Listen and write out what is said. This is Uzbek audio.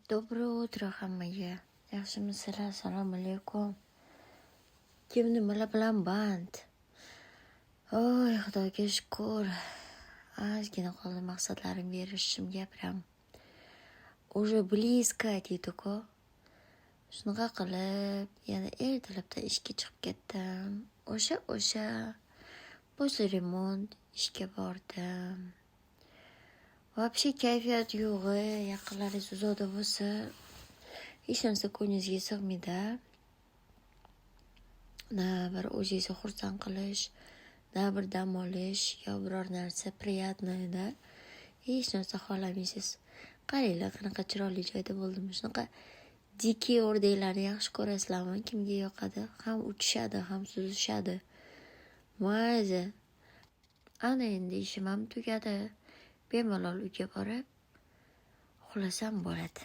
Доброе утро hammaga. Yaxshimisizlar? Assalomu alaykum. Kim nimalar bilan band? Oy, Xudoga shukr. Ozgina qoldi maqsadlarimga erishishim gapiram. Уже близко deydi-ku. Shunaqa qilib, yana ertalabda ishga chiqib ketdim. O'sha после remont ishga bordim. Вообще kayfiyat yo'q, yaqinlaringiz uzoqda bo'lsa, hech narsa ko'nglingizga sig'maydi. Na bir o'zingizni xursand qilish, na bir dam olish, yo biror narsa приятныйda hech narsa xohlamaysiz. Qaranglar, qanaqa chiroyli joyda bo'ldim. Shunaqa dikey o'rdaklarni yaxshi ko'rasizlarmi? Kimga yoqadi? Ham uchishadi, ham suzishadi. Mayli. Ana endi ishim ham tugadi. Bemalol uyga borib uxlasam bo'ladi.